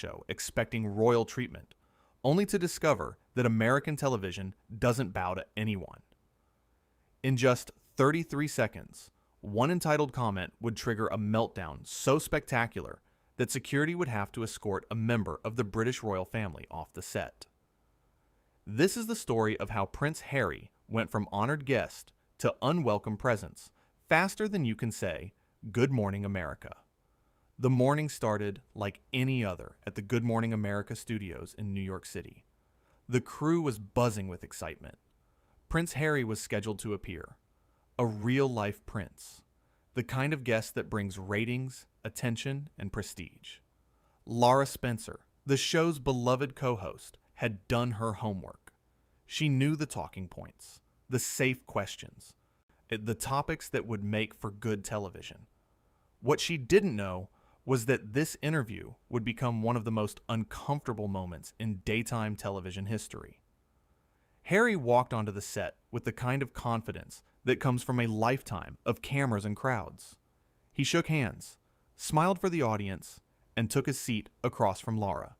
show expecting royal treatment, only to discover that American television doesn't bow to anyone. In just 33 seconds, one entitled comment would trigger a meltdown so spectacular that security would have to escort a member of the British royal family off the set. This is the story of how Prince Harry went from honored guest to unwelcome presence faster than you can say, "Good Morning America." The morning started like any other at the Good Morning America studios in New York City. The crew was buzzing with excitement. Prince Harry was scheduled to appear. A real-life prince. The kind of guest that brings ratings, attention, and prestige. Lara Spencer, the show's beloved co-host, had done her homework. She knew the talking points, the safe questions, the topics that would make for good television. What she didn't know was that this interview would become one of the most uncomfortable moments in daytime television history. Harry walked onto the set with the kind of confidence that comes from a lifetime of cameras and crowds. He shook hands, smiled for the audience, and took his seat across from Lara.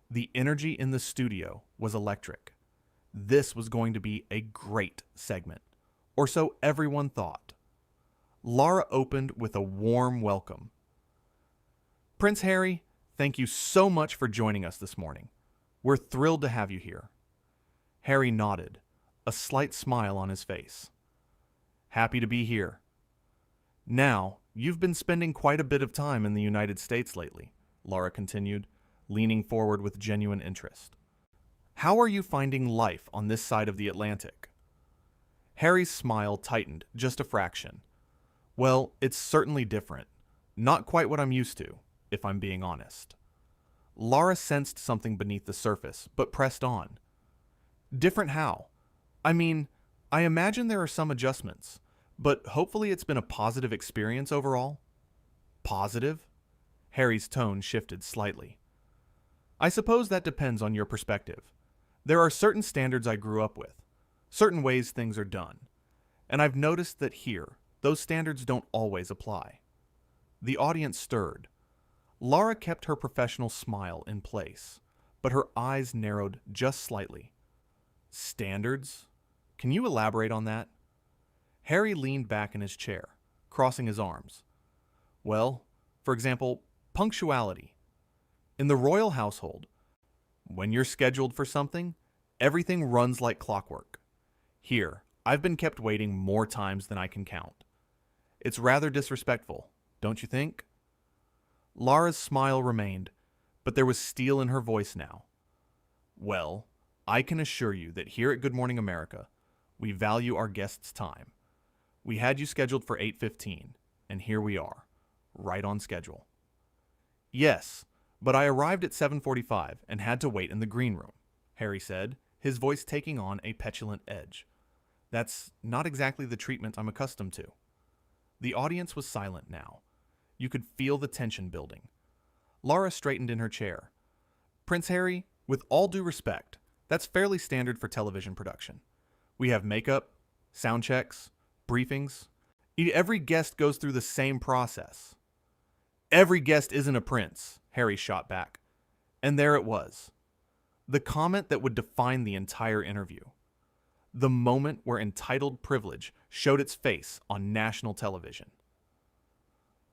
The energy in the studio was electric. This was going to be a great segment, or so everyone thought. Lara opened with a warm welcome. "Prince Harry, thank you so much for joining us this morning. We're thrilled to have you here." Harry nodded, a slight smile on his face. "Happy to be here. Now, you've been spending quite a bit of time in the United States lately," Lara continued, leaning forward with genuine interest. "How are you finding life on this side of the Atlantic?" Harry's smile tightened just a fraction. "Well, it's certainly different. Not quite what I'm used to, if I'm being honest." Lara sensed something beneath the surface, but pressed on. "Different how? I mean, I imagine there are some adjustments, but hopefully it's been a positive experience overall." "Positive?" Harry's tone shifted slightly. "I suppose that depends on your perspective. There are certain standards I grew up with, certain ways things are done, and I've noticed that here, those standards don't always apply." The audience stirred. Lara kept her professional smile in place, but her eyes narrowed just slightly. "Standards? Can you elaborate on that?" Harry leaned back in his chair, crossing his arms. "Well, for example, punctuality. In the royal household, when you're scheduled for something, everything runs like clockwork. Here, I've been kept waiting more times than I can count. It's rather disrespectful, don't you think?" Lara's smile remained, but there was steel in her voice now. "Well, I can assure you that here at Good Morning America, we value our guests' time. We had you scheduled for 8:15, and here we are, right on schedule." "Yes, but I arrived at 7:45 and had to wait in the green room," Harry said, his voice taking on a petulant edge. "That's not exactly the treatment I'm accustomed to." The audience was silent now. You could feel the tension building. Lara straightened in her chair. "Prince Harry, with all due respect, that's fairly standard for television production. We have makeup, sound checks, briefings. Every guest goes through the same process." "Every guest isn't a prince," Harry shot back. And there it was. The comment that would define the entire interview. The moment where entitled privilege showed its face on national television.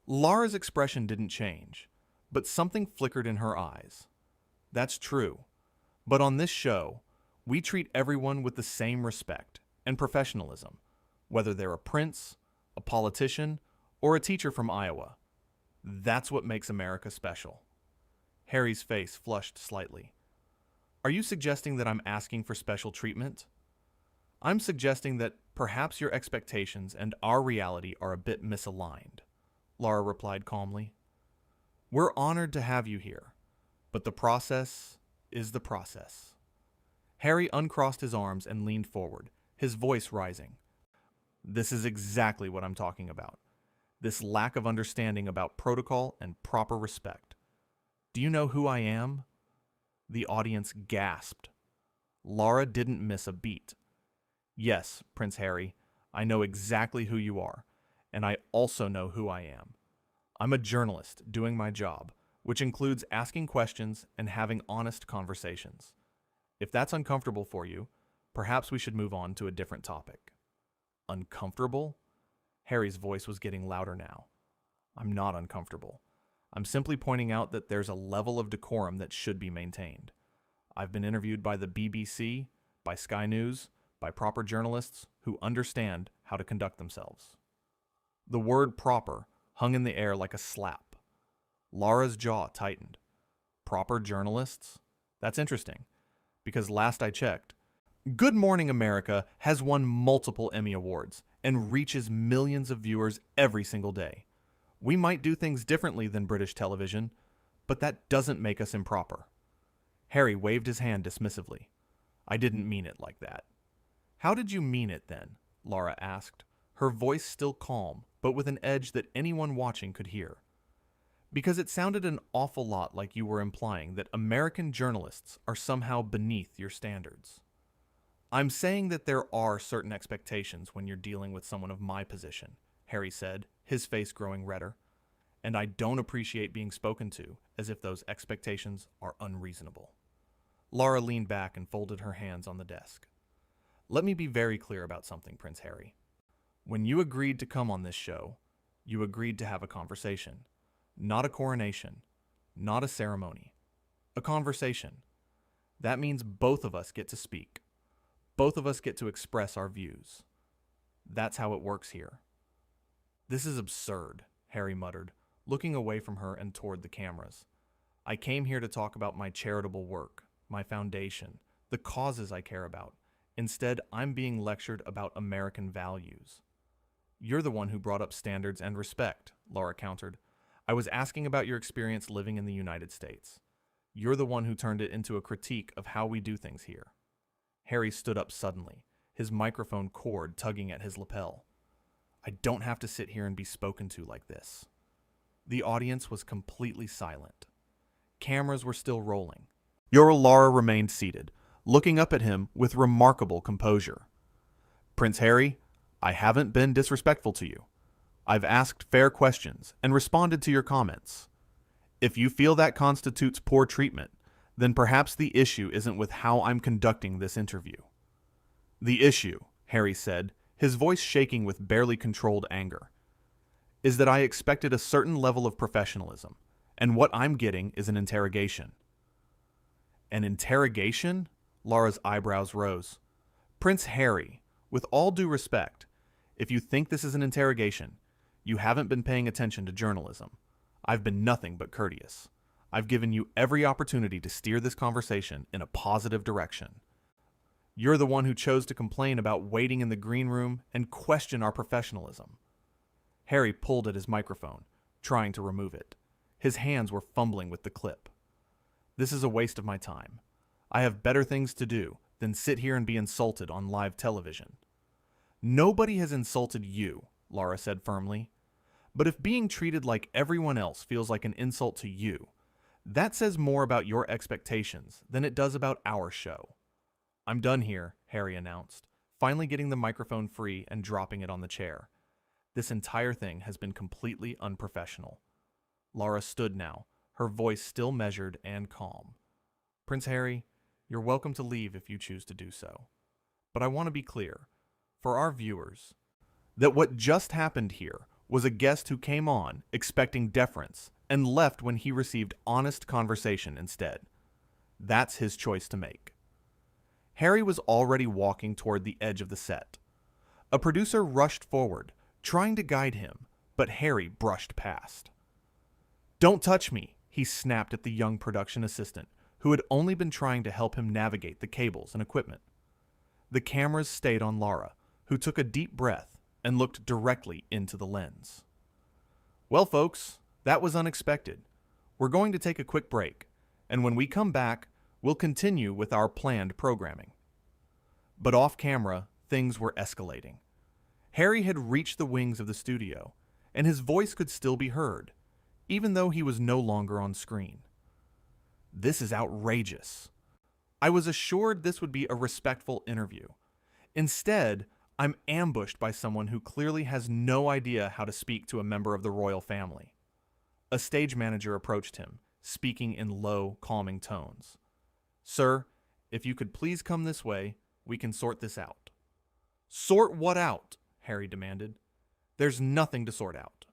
Lara's expression didn't change, but something flickered in her eyes. "That's true. But on this show, we treat everyone with the same respect and professionalism, whether they're a prince, a politician, or a teacher from Iowa. That's what makes America special." Harry's face flushed slightly. "Are you suggesting that I'm asking for special treatment?" "I'm suggesting that perhaps your expectations and our reality are a bit misaligned," Lara replied calmly. "We're honored to have you here, but the process is the process." Harry uncrossed his arms and leaned forward, his voice rising. "This is exactly what I'm talking about. This lack of understanding about protocol and proper respect. Do you know who I am?" The audience gasped. Lara didn't miss a beat. "Yes, Prince Harry, I know exactly who you are, and I also know who I am. I'm a journalist doing my job, which includes asking questions and having honest conversations. If that's uncomfortable for you, perhaps we should move on to a different topic. Uncomfortable? Harry's voice was getting louder now. I'm not uncomfortable. I'm simply pointing out that there's a level of decorum that should be maintained. I've been interviewed by the BBC, by Sky News, by proper journalists who understand how to conduct themselves. The word proper hung in the air like a slap. Lara's jaw tightened. Proper journalists? That's interesting, because last I checked, Good Morning America has won multiple Emmy Awards and reaches millions of viewers every single day. We might do things differently than British television, but that doesn't make us improper. Harry waved his hand dismissively. I didn't mean it like that. How did you mean it then? Lara asked, her voice still calm, but with an edge that anyone watching could hear. Because it sounded an awful lot like you were implying that American journalists are somehow beneath your standards. I'm saying that there are certain expectations when you're dealing with someone of my position, Harry said, his face growing redder, and I don't appreciate being spoken to as if those expectations are unreasonable. Lara leaned back and folded her hands on the desk. Let me be very clear about something, Prince Harry. When you agreed to come on this show, you agreed to have a conversation. Not a coronation, not a ceremony. A conversation. That means both of us get to speak. Both of us get to express our views. That's how it works here. This is absurd, Harry muttered, looking away from her and toward the cameras. I came here to talk about my charitable work, my foundation, the causes I care about. Instead, I'm being lectured about American values. You're the one who brought up standards and respect, Lara countered. I was asking about your experience living in the United States. You're the one who turned it into a critique of how we do things here. Harry stood up suddenly, his microphone cord tugging at his lapel. I don't have to sit here and be spoken to like this. The audience was completely silent. Cameras were still rolling. Lara remained seated, looking up at him with remarkable composure. Prince Harry, I haven't been disrespectful to you. I've asked fair questions and responded to your comments. If you feel that constitutes poor treatment, then perhaps the issue isn't with how I'm conducting this interview. The issue, Harry said, his voice shaking with barely controlled anger, is that I expected a certain level of professionalism, and what I'm getting is an interrogation. An interrogation? Lara's eyebrows rose. Prince Harry, with all due respect, if you think this is an interrogation, you haven't been paying attention to journalism. I've been nothing but courteous. I've given you every opportunity to steer this conversation in a positive direction. You're the one who chose to complain about waiting in the green room and question our professionalism. Harry pulled at his microphone, trying to remove it. His hands were fumbling with the clip. This is a waste of my time. I have better things to do than sit here and be insulted on live television. Nobody has insulted you, Lara said firmly. But if being treated like everyone else feels like an insult to you, that says more about your expectations than it does about our show. I'm done here, Harry announced, finally getting the microphone free and dropping it on the chair. This entire thing has been completely unprofessional. Lara stood now, her voice still measured and calm. Prince Harry, you're welcome to leave if you choose to do so. But I want to be clear, for our viewers, that what just happened here was a guest who came on expecting deference and left when he received honest conversation instead. That's his choice to make. Harry was already walking toward the edge of the set. A producer rushed forward, trying to guide him, but Harry brushed past. Don't touch me, he snapped at the young production assistant, who had only been trying to help him navigate the cables and equipment. The cameras stayed on Lara, who took a deep breath and looked directly into the lens. Well, folks, that was unexpected. We're going to take a quick break, and when we come back, we'll continue with our planned programming. But off camera, things were escalating. Harry had reached the wings of the studio, and his voice could still be heard, even though he was no longer on screen. This is outrageous. I was assured this would be a respectful interview. Instead, I'm ambushed by someone who clearly has no idea how to speak to a member of the royal family. A stage manager approached him, speaking in low, calming tones. "Sir, if you could please come this way, we can sort this out." "Sort what out?" Harry demanded. "There's nothing to sort out.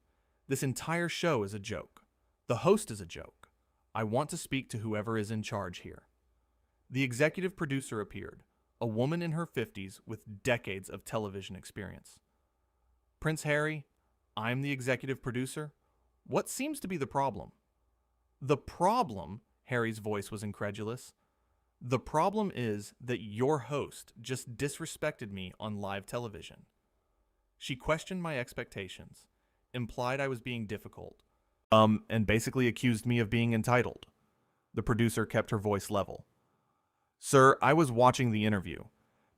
This entire show is a joke. The host is a joke. I want to speak to whoever is in charge here." The executive producer appeared, a woman in her 50s with decades of television experience. "Prince Harry, I'm the executive producer. What seems to be the problem?" "The problem?" Harry's voice was incredulous. "The problem is that your host just disrespected me on live television. She questioned my expectations, implied I was being difficult, and basically accused me of being entitled." The producer kept her voice level. "Sir, I was watching the interview.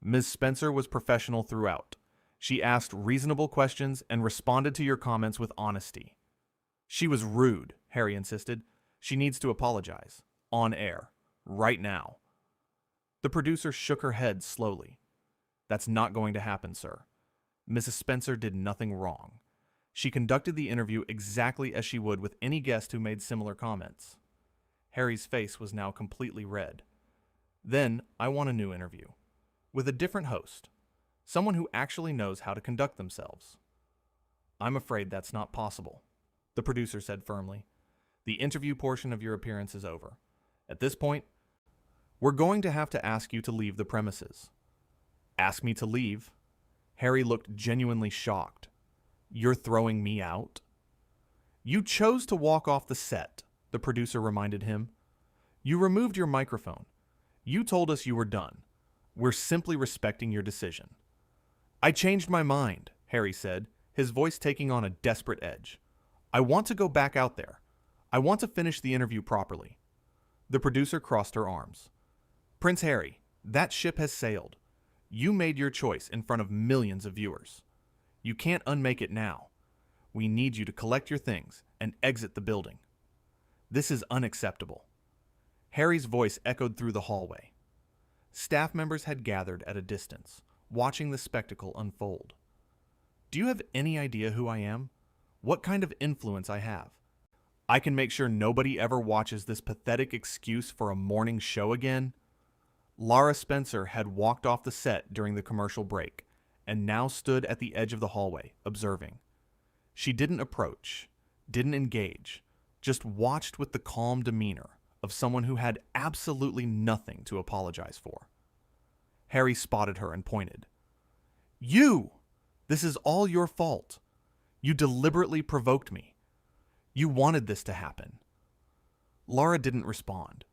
Ms. Spencer was professional throughout. She asked reasonable questions and responded to your comments with honesty." "She was rude," Harry insisted. "She needs to apologize. On air. Right now." The producer shook her head slowly. "That's not going to happen, sir. Mrs. Spencer did nothing wrong. She conducted the interview exactly as she would with any guest who made similar comments." Harry's face was now completely red. "Then I want a new interview. With a different host. Someone who actually knows how to conduct themselves." "I'm afraid that's not possible," the producer said firmly. "The interview portion of your appearance is over. At this point, we're going to have to ask you to leave the premises." "Ask me to leave?" Harry looked genuinely shocked. "You're throwing me out?" "You chose to walk off the set," the producer reminded him. "You removed your microphone. You told us you were done. We're simply respecting your decision." "I changed my mind," Harry said, his voice taking on a desperate edge. "I want to go back out there. I want to finish the interview properly." The producer crossed her arms. "Prince Harry, that ship has sailed. You made your choice in front of millions of viewers. You can't unmake it now. We need you to collect your things and exit the building. This is unacceptable." Harry's voice echoed through the hallway. Staff members had gathered at a distance, watching the spectacle unfold. "Do you have any idea who I am? What kind of influence I have? I can make sure nobody ever watches this pathetic excuse for a morning show again." Lara Spencer had walked off the set during the commercial break and now stood at the edge of the hallway, observing. She didn't approach, didn't engage, just watched with the calm demeanor of someone who had absolutely nothing to apologize for. Harry spotted her and pointed. "You! This is all your fault. You deliberately provoked me. You wanted this to happen." Lara didn't respond.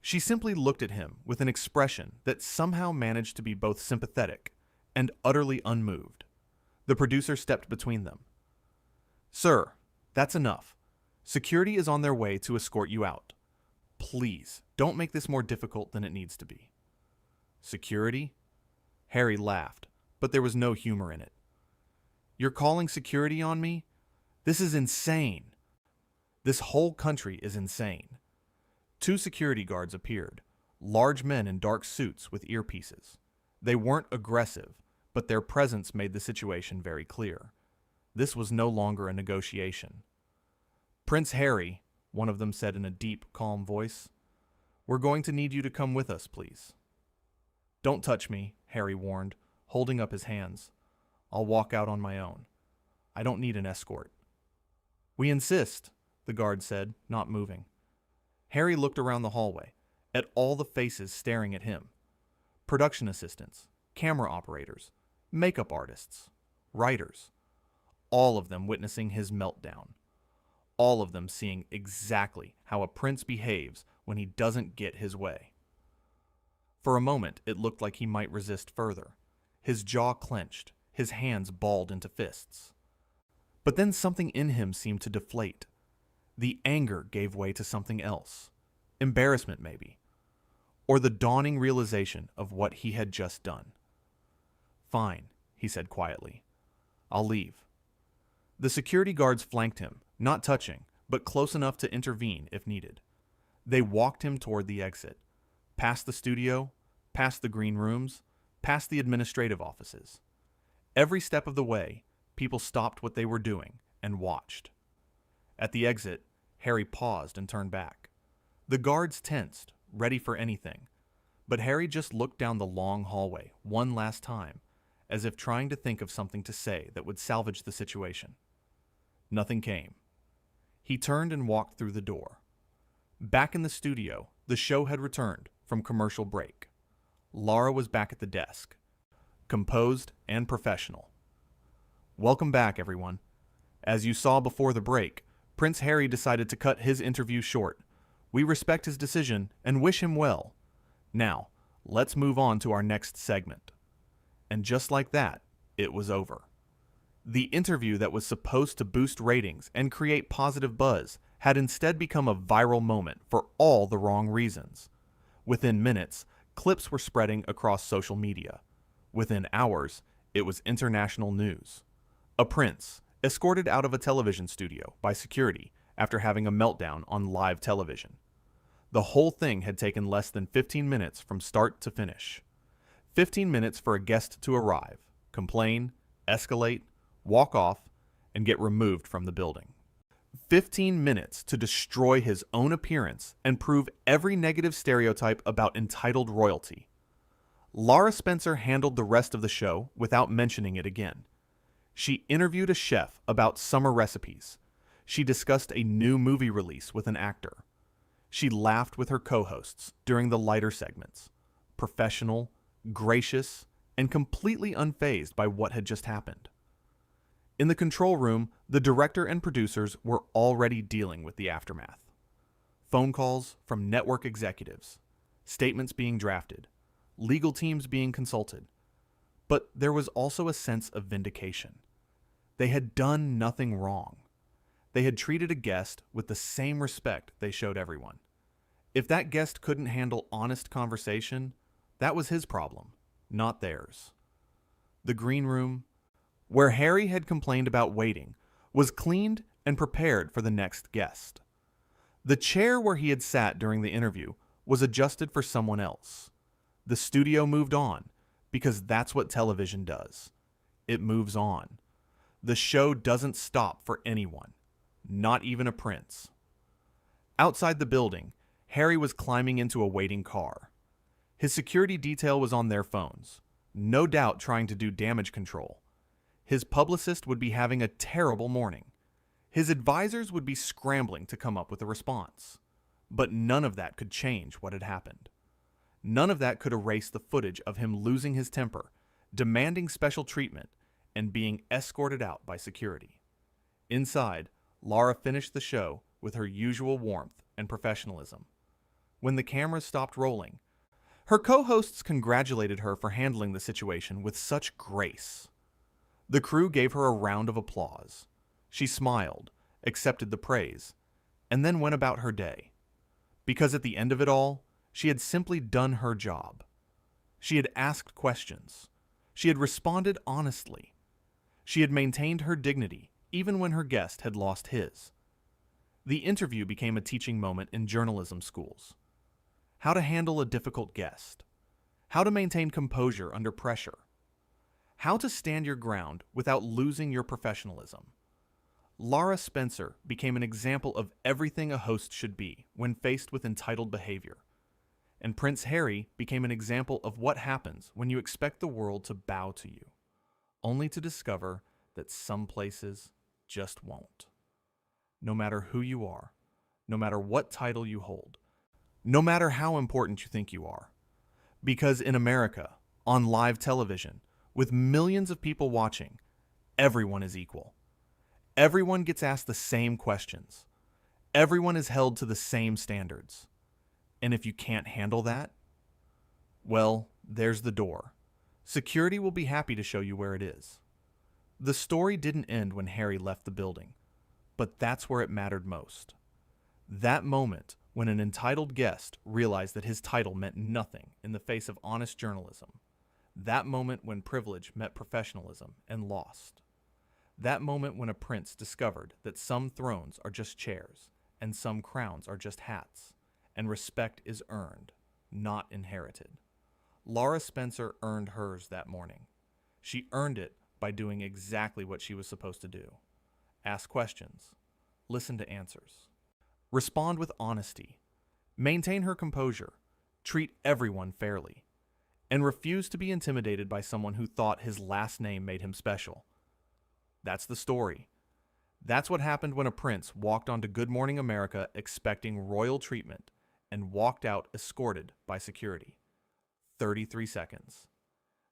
She simply looked at him with an expression that somehow managed to be both sympathetic and utterly unmoved. The producer stepped between them. "Sir, that's enough. Security is on their way to escort you out. Please, don't make this more difficult than it needs to be." "Security?" Harry laughed, but there was no humor in it. "You're calling security on me? This is insane. This whole country is insane." 2 security guards appeared, large men in dark suits with earpieces. They weren't aggressive, but their presence made the situation very clear. This was no longer a negotiation. "Prince Harry," one of them said in a deep, calm voice, "we're going to need you to come with us, please." "Don't touch me," Harry warned, holding up his hands. "I'll walk out on my own. I don't need an escort." "We insist," the guard said, not moving. Harry looked around the hallway, at all the faces staring at him. Production assistants, camera operators, makeup artists, writers, all of them witnessing his meltdown. All of them seeing exactly how a prince behaves when he doesn't get his way. For a moment, it looked like he might resist further. His jaw clenched, his hands balled into fists. But then something in him seemed to deflate. The anger gave way to something else. Embarrassment, maybe. Or the dawning realization of what he had just done. "Fine," he said quietly. "I'll leave." The security guards flanked him, not touching, but close enough to intervene if needed. They walked him toward the exit, past the studio, past the green rooms, past the administrative offices. Every step of the way, people stopped what they were doing and watched. At the exit, Harry paused and turned back. The guards tensed, ready for anything, but Harry just looked down the long hallway one last time, as if trying to think of something to say that would salvage the situation. Nothing came. He turned and walked through the door. Back in the studio, the show had returned from commercial break. Lara was back at the desk, composed and professional. Welcome back, everyone. As you saw before the break, Prince Harry decided to cut his interview short. We respect his decision and wish him well. Now, let's move on to our next segment. And just like that, it was over. The interview that was supposed to boost ratings and create positive buzz had instead become a viral moment for all the wrong reasons. Within minutes, clips were spreading across social media. Within hours, it was international news. A prince, escorted out of a television studio by security after having a meltdown on live television. The whole thing had taken less than 15 minutes from start to finish. 15 minutes for a guest to arrive, complain, escalate, walk off, and get removed from the building. 15 minutes to destroy his own appearance and prove every negative stereotype about entitled royalty. Lara Spencer handled the rest of the show without mentioning it again. She interviewed a chef about summer recipes. She discussed a new movie release with an actor. She laughed with her co-hosts during the lighter segments, professional, gracious, and completely unfazed by what had just happened. In the control room, the director and producers were already dealing with the aftermath. Phone calls from network executives, statements being drafted, legal teams being consulted. But there was also a sense of vindication. They had done nothing wrong. They had treated a guest with the same respect they showed everyone. If that guest couldn't handle honest conversation, that was his problem, not theirs. The green room, where Harry had complained about waiting, was cleaned and prepared for the next guest. The chair where he had sat during the interview was adjusted for someone else. The studio moved on, because that's what television does. It moves on. The show doesn't stop for anyone, not even a prince. Outside the building, Harry was climbing into a waiting car. His security detail was on their phones, no doubt trying to do damage control. His publicist would be having a terrible morning. His advisors would be scrambling to come up with a response. But none of that could change what had happened. None of that could erase the footage of him losing his temper, demanding special treatment, and being escorted out by security. Inside, Lara finished the show with her usual warmth and professionalism. When the cameras stopped rolling, her co-hosts congratulated her for handling the situation with such grace. The crew gave her a round of applause. She smiled, accepted the praise, and then went about her day. Because at the end of it all, she had simply done her job. She had asked questions. She had responded honestly. She had maintained her dignity, even when her guest had lost his. The interview became a teaching moment in journalism schools. How to handle a difficult guest. How to maintain composure under pressure. How to stand your ground without losing your professionalism. Lara Spencer became an example of everything a host should be when faced with entitled behavior. And Prince Harry became an example of what happens when you expect the world to bow to you, only to discover that some places just won't. No matter who you are, no matter what title you hold, no matter how important you think you are. Because in America, on live television, with millions of people watching, everyone is equal. Everyone gets asked the same questions. Everyone is held to the same standards. And if you can't handle that, well, there's the door. Security will be happy to show you where it is. The story didn't end when Harry left the building, but that's where it mattered most. That moment when an entitled guest realized that his title meant nothing in the face of honest journalism. That moment when privilege met professionalism and lost. That moment when a prince discovered that some thrones are just chairs and some crowns are just hats, and respect is earned, not inherited. Lara Spencer earned hers that morning. She earned it by doing exactly what she was supposed to do. Ask questions. Listen to answers. Respond with honesty. Maintain her composure, treat everyone fairly, and refuse to be intimidated by someone who thought his last name made him special. That's the story. That's what happened when a prince walked onto Good Morning America expecting royal treatment and walked out escorted by security. 33 seconds.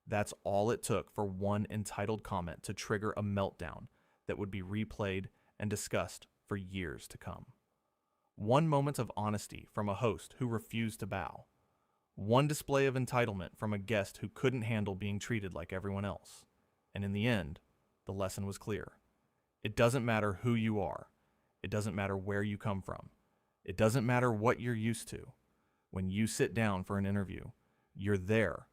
That's all it took for one entitled comment to trigger a meltdown that would be replayed and discussed for years to come. One moment of honesty from a host who refused to bow. One display of entitlement from a guest who couldn't handle being treated like everyone else. And in the end, the lesson was clear. It doesn't matter who you are. It doesn't matter where you come from. It doesn't matter what you're used to. When you sit down for an interview, you're there